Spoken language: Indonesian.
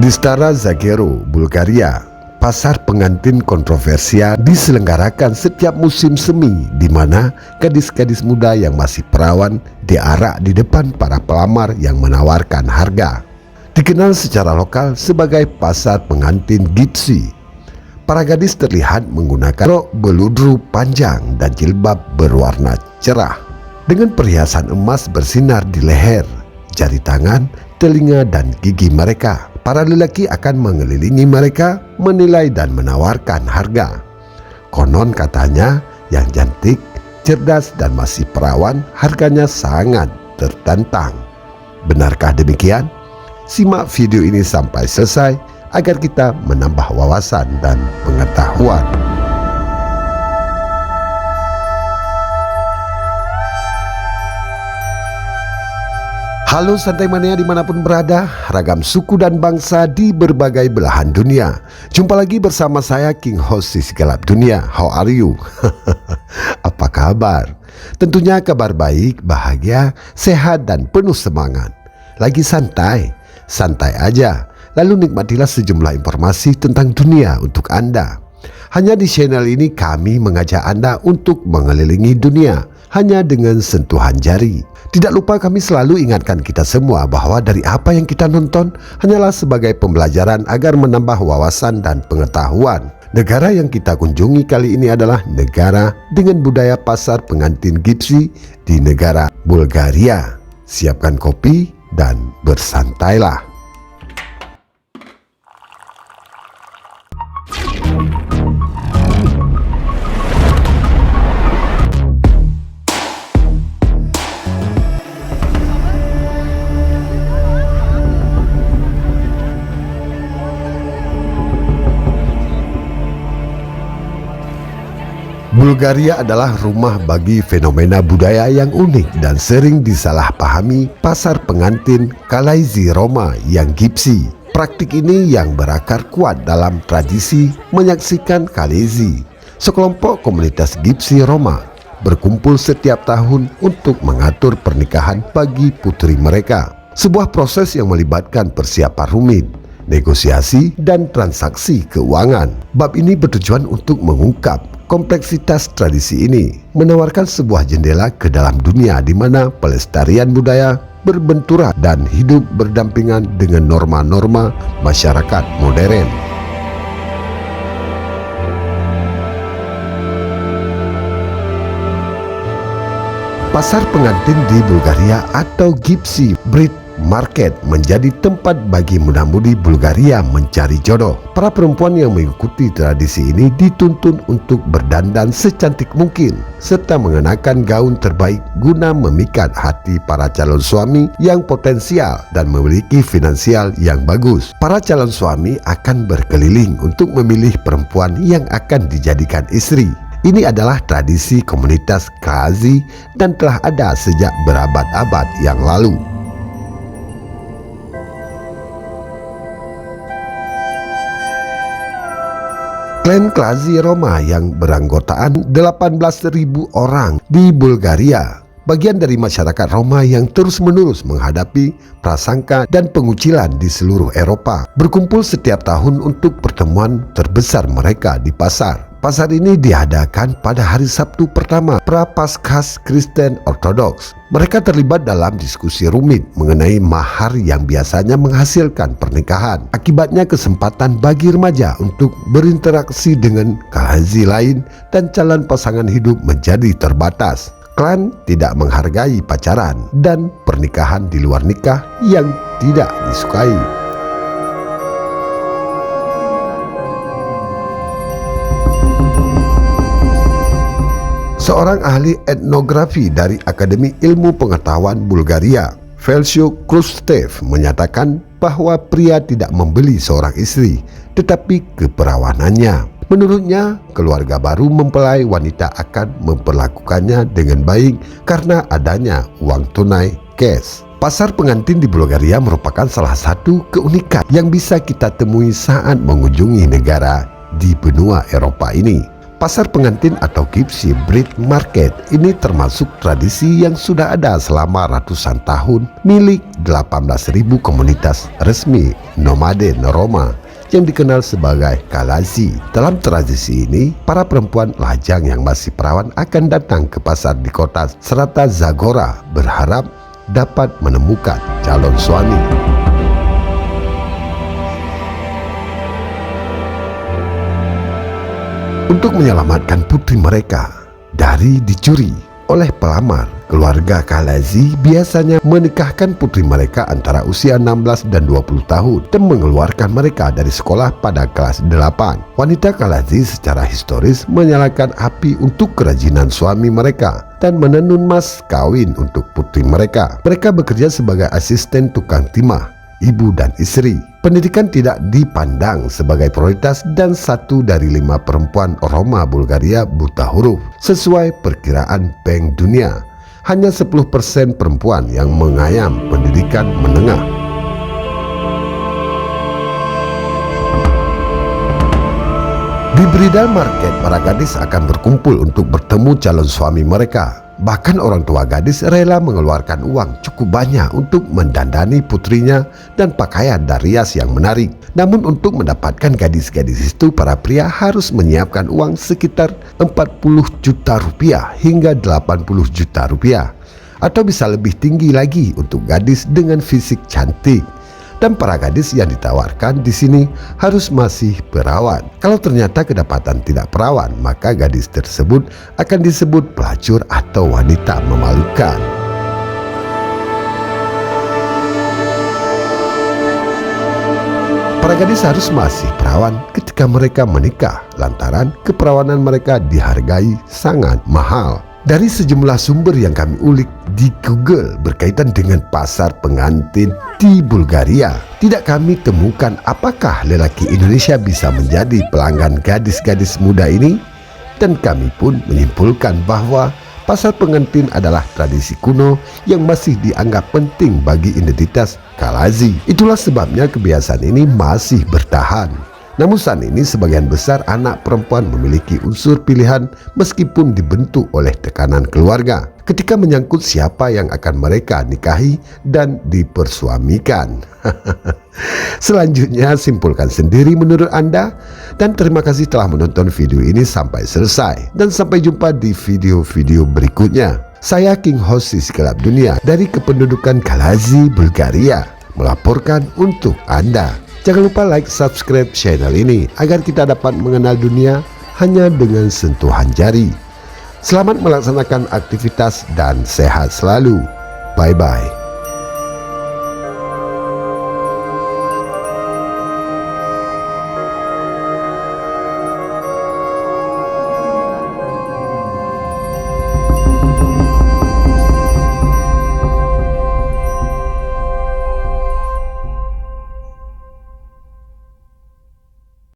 Di Stara Zagero, Bulgaria, pasar pengantin kontroversial diselenggarakan setiap musim semi, di mana gadis-gadis muda yang masih perawan diarak di depan para pelamar yang menawarkan harga. Dikenal secara lokal sebagai pasar pengantin Gypsy. Para gadis terlihat menggunakan rok beludru panjang dan jilbab berwarna cerah, dengan perhiasan emas bersinar di leher, jari tangan, telinga, dan gigi mereka. Para lelaki akan mengelilingi mereka, menilai dan menawarkan harga. Konon katanya yang cantik, cerdas, dan masih perawan harganya sangat tertantang. Benarkah demikian? Simak video ini sampai selesai agar kita menambah wawasan dan pengetahuan. Halo Santai Mania dimanapun berada, ragam suku dan bangsa di berbagai belahan dunia. Jumpa lagi bersama saya King Host di segelap dunia. How are you? Apa kabar? Tentunya kabar baik, bahagia, sehat, dan penuh semangat. Lagi santai? Santai aja. Lalu nikmatilah sejumlah informasi tentang dunia untuk Anda. Hanya di channel ini kami mengajak Anda untuk mengelilingi dunia hanya dengan sentuhan jari. Tidak lupa kami selalu ingatkan kita semua bahwa dari apa yang kita nonton hanyalah sebagai pembelajaran agar menambah wawasan dan pengetahuan. Negara yang kita kunjungi kali ini adalah negara dengan budaya pasar pengantin Gypsy di negara Bulgaria. Siapkan kopi dan bersantailah. Bulgaria adalah rumah bagi fenomena budaya yang unik dan sering disalahpahami pasar pengantin Kalaisi Roma yang Gypsy. Praktik ini yang berakar kuat dalam tradisi menyaksikan Kalaisi, sekelompok komunitas Gypsy Roma berkumpul setiap tahun untuk mengatur pernikahan bagi putri mereka. Sebuah proses yang melibatkan persiapan rumit, negosiasi, dan transaksi keuangan. Bab ini bertujuan untuk mengungkap kompleksitas tradisi ini, menawarkan sebuah jendela ke dalam dunia di mana pelestarian budaya berbenturan dan hidup berdampingan dengan norma-norma masyarakat modern. Pasar pengantin di Bulgaria atau Gypsy Breed Market menjadi tempat bagi muda-mudi Bulgaria mencari jodoh. Para perempuan yang mengikuti tradisi ini dituntun untuk berdandan secantik mungkin serta mengenakan gaun terbaik guna memikat hati para calon suami yang potensial dan memiliki finansial yang bagus. Para calon suami akan berkeliling untuk memilih perempuan yang akan dijadikan istri. Ini adalah tradisi komunitas Kalaisi dan telah ada sejak berabad-abad yang lalu. Klan Kalaisi Roma yang beranggotaan 18.000 orang di Bulgaria, bagian dari masyarakat Roma yang terus-menerus menghadapi prasangka dan pengucilan di seluruh Eropa, berkumpul setiap tahun untuk pertemuan terbesar mereka di pasar. Pasar ini diadakan pada hari Sabtu pertama Prapaskah Kristen Ortodoks. Mereka terlibat dalam diskusi rumit mengenai mahar yang biasanya menghasilkan pernikahan. Akibatnya kesempatan bagi remaja untuk berinteraksi dengan Kalaisi lain dan calon pasangan hidup menjadi terbatas. Klan tidak menghargai pacaran dan pernikahan di luar nikah yang tidak disukai. Seorang ahli etnografi dari Akademi Ilmu Pengetahuan Bulgaria, Velcio Krustev, menyatakan bahwa pria tidak membeli seorang istri, tetapi keperawanannya. Menurutnya, keluarga baru mempelai wanita akan memperlakukannya dengan baik karena adanya uang tunai cash. Pasar pengantin di Bulgaria merupakan salah satu keunikan yang bisa kita temui saat mengunjungi negara di benua Eropa ini. Pasar pengantin atau Gypsy Breed Market ini termasuk tradisi yang sudah ada selama ratusan tahun milik 18.000 komunitas resmi nomaden Roma yang dikenal sebagai Kalazi. Dalam tradisi ini, para perempuan lajang yang masih perawan akan datang ke pasar di kota Srata Zagora berharap dapat menemukan calon suami. Untuk menyelamatkan putri mereka dari dicuri oleh pelamar, keluarga Kalazi biasanya menikahkan putri mereka antara usia 16 dan 20 tahun dan mengeluarkan mereka dari sekolah pada kelas 8. Wanita Kalazi secara historis menyalakan api untuk kerajinan suami mereka dan menenun mas kawin untuk putri mereka. Mereka bekerja sebagai asisten tukang timah, ibu dan istri. Pendidikan tidak dipandang sebagai prioritas dan 1 dari 5 perempuan Roma Bulgaria buta huruf. Sesuai perkiraan Bank Dunia, hanya 10% perempuan yang mengayam pendidikan menengah. Di Bridal Market, para gadis akan berkumpul untuk bertemu calon suami mereka. Bahkan orang tua gadis rela mengeluarkan uang cukup banyak untuk mendandani putrinya dan pakaian dan rias yang menarik. Namun untuk mendapatkan gadis-gadis itu, para pria harus menyiapkan uang sekitar 40 juta rupiah hingga 80 juta rupiah. Atau bisa lebih tinggi lagi untuk gadis dengan fisik cantik. Dan para gadis yang ditawarkan di sini harus masih perawan. Kalau ternyata kedapatan tidak perawan, maka gadis tersebut akan disebut pelacur atau wanita memalukan. Para gadis harus masih perawan ketika mereka menikah, lantaran keperawanan mereka dihargai sangat mahal. Dari sejumlah sumber yang kami ulik di Google berkaitan dengan pasar pengantin di Bulgaria, tidak kami temukan apakah lelaki Indonesia bisa menjadi pelanggan gadis-gadis muda ini, dan kami pun menyimpulkan bahwa pasar pengantin adalah tradisi kuno yang masih dianggap penting bagi identitas Kalazi. Itulah sebabnya kebiasaan ini masih bertahan. Namun saat ini sebagian besar anak perempuan memiliki unsur pilihan meskipun dibentuk oleh tekanan keluarga ketika menyangkut siapa yang akan mereka nikahi dan dipersuamikan. Selanjutnya simpulkan sendiri menurut Anda, dan terima kasih telah menonton video ini sampai selesai, dan sampai jumpa di video-video berikutnya. Saya King Host Siskilap Dunia dari kependudukan Kalazi, Bulgaria, melaporkan untuk Anda. Jangan lupa like, subscribe channel ini agar kita dapat mengenal dunia hanya dengan sentuhan jari. Selamat melaksanakan aktivitas dan sehat selalu. Bye-bye.